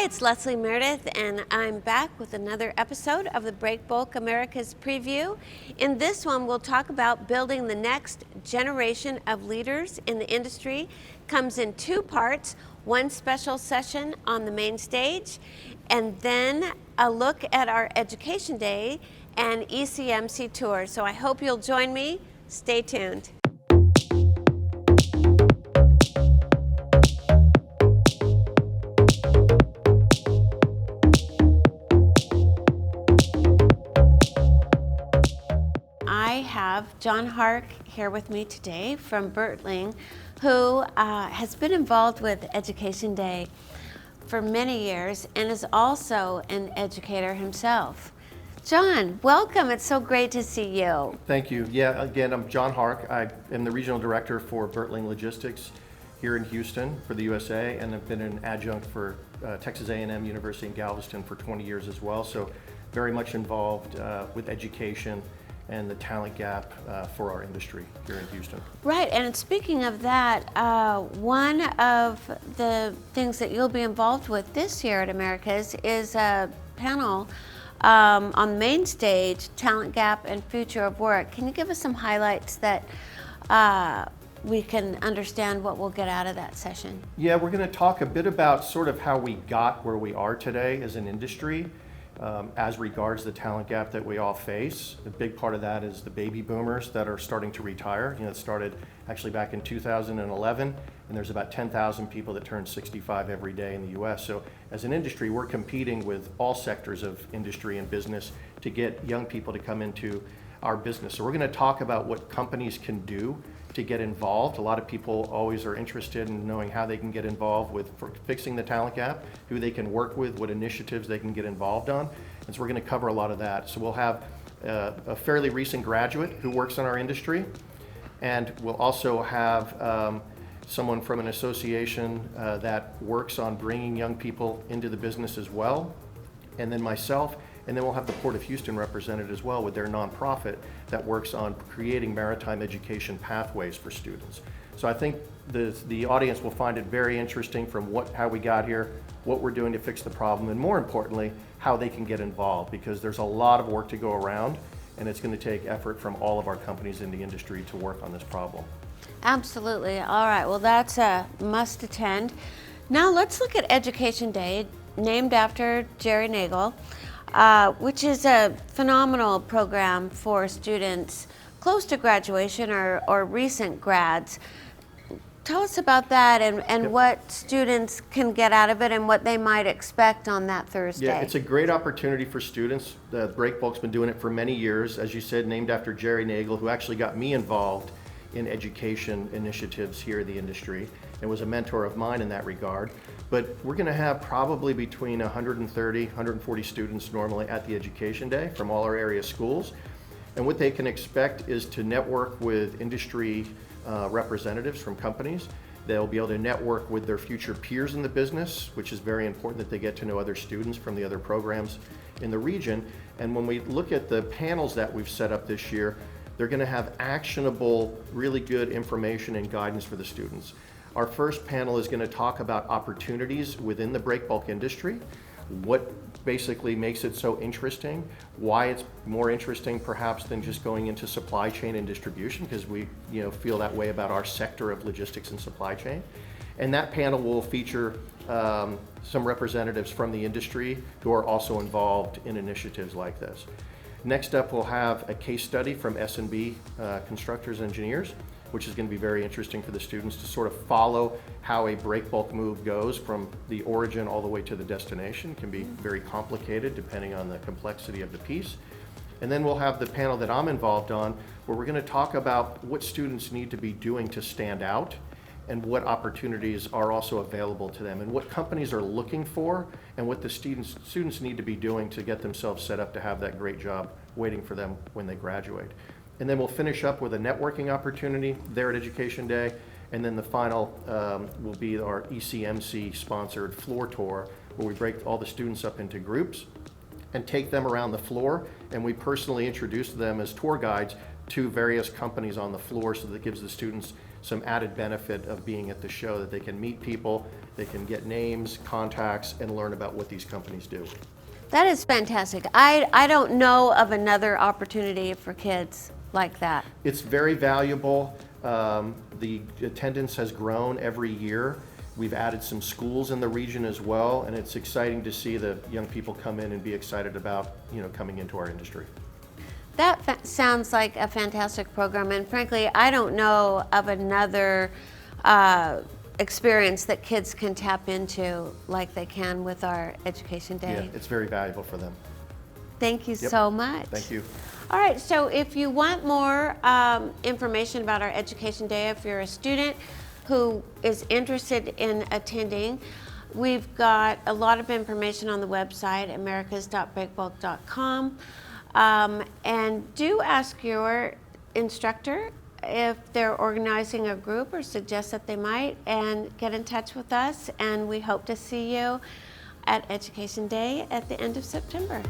Hi, it's Leslie Meredith, and I'm back with another episode of the Breakbulk America's Preview. In this one, we'll talk about building the next generation of leaders in the industry. Comes in two parts, one special session on the main stage, and then a look at our Education Day and ECMC tour. So I hope you'll join me. Stay tuned. I have John Hark here with me today from Bertling, who has been involved with Education Day for many years and is also an educator himself. John, welcome. It's so great to see you. Thank you. Yeah, again, I'm John Hark. I am the regional director for Bertling Logistics here in Houston for the USA, and I've been an adjunct for Texas A&M University in Galveston for 20 years as well. So very much involved with education and the talent gap for our industry here in Houston. Right, and speaking of that, one of the things that you'll be involved with this year at Americas is a panel on the main stage, Talent Gap and Future of Work. Can you give us some highlights that we can understand what we'll get out of that session? Yeah, we're going to talk a bit about sort of how we got where we are today as an industry. As regards the talent gap that we all face. A big part of that is the baby boomers that are starting to retire. It started actually back in 2011, and there's about 10,000 people that turn 65 every day in the US. So as an industry, we're competing with all sectors of industry and business to get young people to come into our business. So we're going to talk about what companies can do to get involved. A lot of people always are interested in knowing how they can get involved with fixing the talent gap, who they can work with, what initiatives they can get involved on. And so we're going to cover a lot of that. So we'll have a fairly recent graduate who works in our industry, and we'll also have someone from an association that works on bringing young people into the business as well, and then myself. And then we'll have the Port of Houston represented as well with their nonprofit that works on creating maritime education pathways for students. So I think the audience will find it very interesting from how we got here, what we're doing to fix the problem, and more importantly, how they can get involved, because there's a lot of work to go around, and it's going to take effort from all of our companies in the industry to work on this problem. Absolutely. All right. Well, that's a must attend. Now let's look at Education Day, named after Jerry Nagel. Which is a phenomenal program for students close to graduation or recent grads. Tell us about that and what students can get out of it and what they might expect on that Thursday. Yeah, it's a great opportunity for students. The Breakbulk's been doing it for many years, as you said, named after Jerry Nagel, who actually got me involved in education initiatives here in the industry and was a mentor of mine in that regard. But we're going to have probably between 130, 140 students normally at the Education Day from all our area schools. And what they can expect is to network with industry representatives from companies. They'll be able to network with their future peers in the business, which is very important that they get to know other students from the other programs in the region. And when we look at the panels that we've set up this year, they're going to have actionable, really good information and guidance for the students. Our first panel is going to talk about opportunities within the breakbulk industry, what basically makes it so interesting, why it's more interesting perhaps than just going into supply chain and distribution, because we feel that way about our sector of logistics and supply chain. And that panel will feature some representatives from the industry who are also involved in initiatives like this. Next up, we'll have a case study from S&B constructors and engineers, which is going to be very interesting for the students to sort of follow how a breakbulk move goes from the origin all the way to the destination. It can be very complicated depending on the complexity of the piece. And then we'll have the panel that I'm involved on, where we're going to talk about what students need to be doing to stand out and what opportunities are also available to them and what companies are looking for and what the students need to be doing to get themselves set up to have that great job waiting for them when they graduate. And then we'll finish up with a networking opportunity there at Education Day. And then the final will be our ECMC sponsored floor tour, where we break all the students up into groups and take them around the floor. And we personally introduce them as tour guides to various companies on the floor, so that gives the students some added benefit of being at the show, that they can meet people They can get names, contacts, and learn about what these companies do. That is fantastic. I don't know of another opportunity for kids like that. It's very valuable. The attendance has grown every year. We've added some schools in the region as well, and it's exciting to see the young people come in and be excited about, coming into our industry. That sounds like a fantastic program, and frankly, I don't know of another experience that kids can tap into like they can with our Education Day. Yeah, it's very valuable for them. Thank you Yep. so much. Thank you. All right, so if you want more information about our Education Day, if you're a student who is interested in attending, we've got a lot of information on the website, americas.breakbulk.com. And do ask your instructor if they're organizing a group or suggest that they might, and get in touch with us, and we hope to see you at Education Day at the end of September.